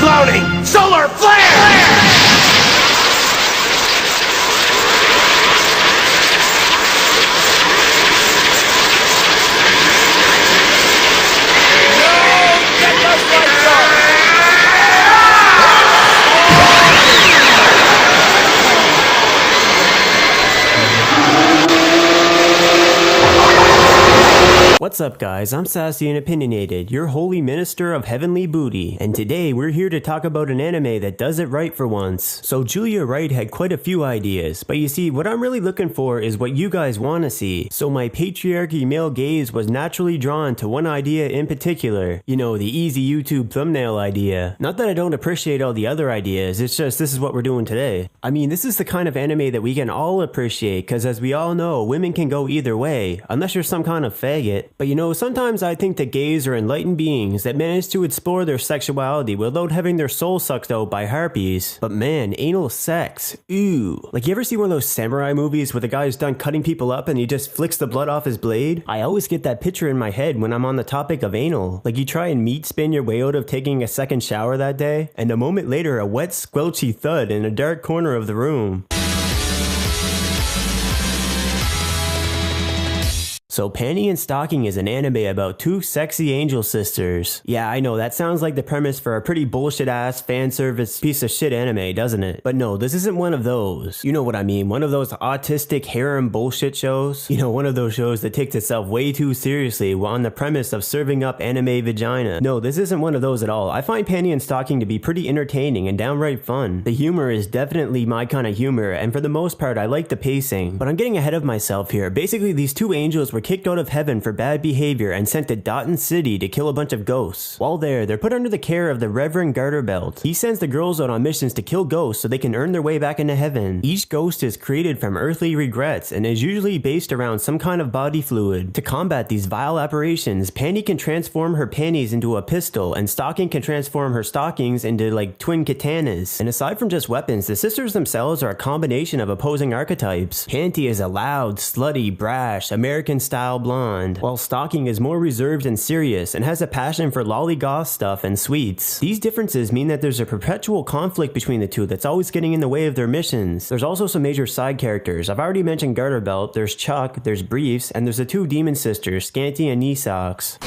Floating solar flare! What's up guys, I'm Sassy and Opinionated, your holy minister of heavenly booty, and today we're here to talk about an anime that does it right for once. So Julia Wright had quite a few ideas, but you see, what I'm really looking for is what you guys want to see. So my patriarchy male gaze was naturally drawn to one idea in particular. You know, the easy YouTube thumbnail idea. Not that I don't appreciate all the other ideas, it's just this is what we're doing today. I mean, this is the kind of anime that we can all appreciate, because as we all know, women can go either way, unless you're some kind of faggot. But you know, sometimes I think that gays are enlightened beings that manage to explore their sexuality without having their soul sucked out by harpies. But man, anal sex, ooh. Like, you ever see one of those samurai movies where the guy's done cutting people up and he just flicks the blood off his blade? I always get that picture in my head when I'm on the topic of anal. Like, you try and meat spin your way out of taking a second shower that day, and a moment later a wet squelchy thud in a dark corner of the room. So Panty and Stocking is an anime about two sexy angel sisters. Yeah, I know, that sounds like the premise for a pretty bullshit ass fan service piece of shit anime, doesn't it? But no, this isn't one of those. You know what I mean, one of those autistic harem bullshit shows. You know, one of those shows that takes itself way too seriously on the premise of serving up anime vagina. No, this isn't one of those at all. I find Panty and Stocking to be pretty entertaining and downright fun. The humor is definitely my kind of humor, and for the most part I like the pacing. But I'm getting ahead of myself here. Basically, these two angels were kicked out of heaven for bad behavior and sent to Dotton City to kill a bunch of ghosts. While there, they're put under the care of the Reverend Garterbelt. He sends the girls out on missions to kill ghosts so they can earn their way back into heaven. Each ghost is created from earthly regrets and is usually based around some kind of body fluid. To combat these vile apparitions, Panty can transform her panties into a pistol, and Stocking can transform her stockings into like twin katanas. And aside from just weapons, the sisters themselves are a combination of opposing archetypes. Panty is a loud, slutty, brash, American-style blonde, while Stocking is more reserved and serious and has a passion for lollygoth stuff and sweets. These differences mean that there's a perpetual conflict between the two that's always getting in the way of their missions. There's also some major side characters. I've already mentioned Garterbelt, there's Chuck, there's Briefs, and there's the two demon sisters, Scanty and Knee Socks.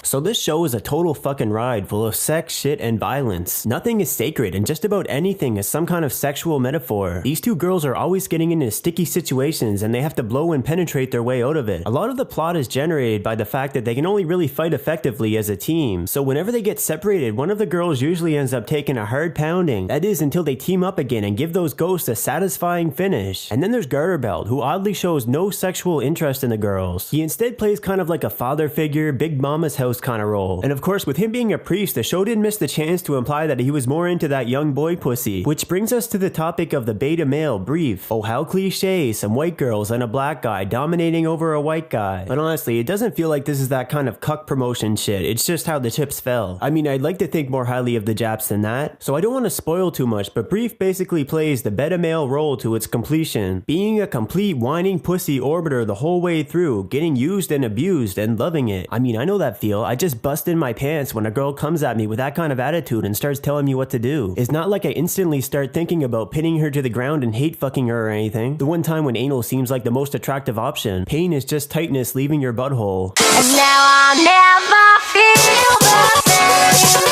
So this show is a total fucking ride full of sex, shit, and violence. Nothing is sacred, and just about anything is some kind of sexual metaphor. These two girls are always getting into sticky situations and they have to blow and penetrate their way out of it. A lot of the plot is generated by the fact that they can only really fight effectively as a team. So whenever they get separated, one of the girls usually ends up taking a hard pounding. That is, until they team up again and give those ghosts a satisfying finish. And then there's Garterbelt, who oddly shows no sexual interest in the girls. He instead plays kind of like a father figure, Big Mama's house kind of role. And of course, with him being a priest, the show didn't miss the chance to imply that he was more into that young boy pussy. Which brings us to the topic of the beta male, Brief. Oh, how cliche, some white girls and a black guy dominating over a white guy. But honestly, it doesn't feel like this is that kind of cuck promotion shit. It's just how the chips fell. I mean, I'd like to think more highly of the Japs than that, so I don't want to spoil too much, but Brief basically plays the beta male role to its completion, being a complete whining pussy orbiter the whole way through, getting used and abused and loving it. I mean, I know that feel. I just bust in my pants when a girl comes at me with that kind of attitude and starts telling me what to do. It's not like I instantly start thinking about pinning her to the ground and hate fucking her or anything. The one time when anal seems like the most attractive option. Pain is just tightness leaving your butthole. And now I'll never feel the same.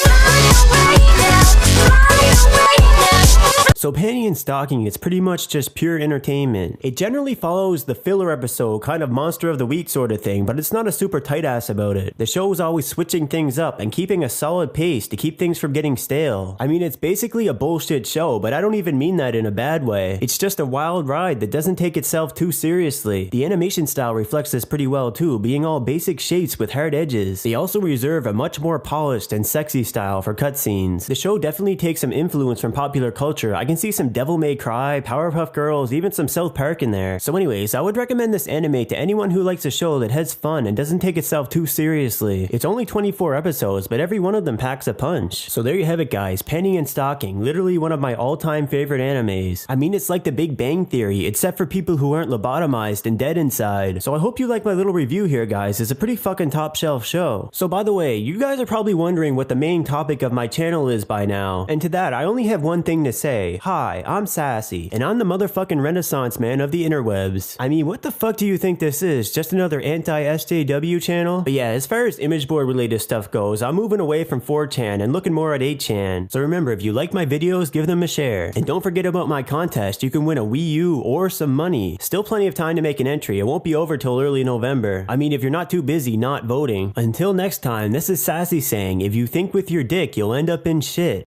So Panty and Stocking is pretty much just pure entertainment. It generally follows the filler episode, kind of monster of the week sort of thing, but it's not a super tight ass about it. The show is always switching things up and keeping a solid pace to keep things from getting stale. I mean, it's basically a bullshit show, but I don't even mean that in a bad way. It's just a wild ride that doesn't take itself too seriously. The animation style reflects this pretty well too, being all basic shapes with hard edges. They also reserve a much more polished and sexy style for cutscenes. The show definitely takes some influence from popular culture. I can see some Devil May Cry, Powerpuff Girls, even some South Park in there. So anyways, I would recommend this anime to anyone who likes a show that has fun and doesn't take itself too seriously. It's only 24 episodes, but every one of them packs a punch. So there you have it guys, Panty and Stocking, literally one of my all-time favorite animes. I mean, it's like The Big Bang Theory, except for people who aren't lobotomized and dead inside. So I hope you like my little review here guys, it's a pretty fucking top shelf show. So by the way, you guys are probably wondering what the main topic of my channel is by now. And to that, I only have one thing to say. Hi, I'm Sassy, and I'm the motherfucking Renaissance man of the interwebs. I mean, what the fuck do you think this is? Just another anti-SJW channel? But yeah, as far as image board related stuff goes, I'm moving away from 4chan and looking more at 8chan. So remember, if you like my videos, give them a share. And don't forget about my contest, you can win a Wii U or some money. Still plenty of time to make an entry, it won't be over till early November. I mean, if you're not too busy not voting. Until next time, this is Sassy saying, if you think with your dick, you'll end up in shit.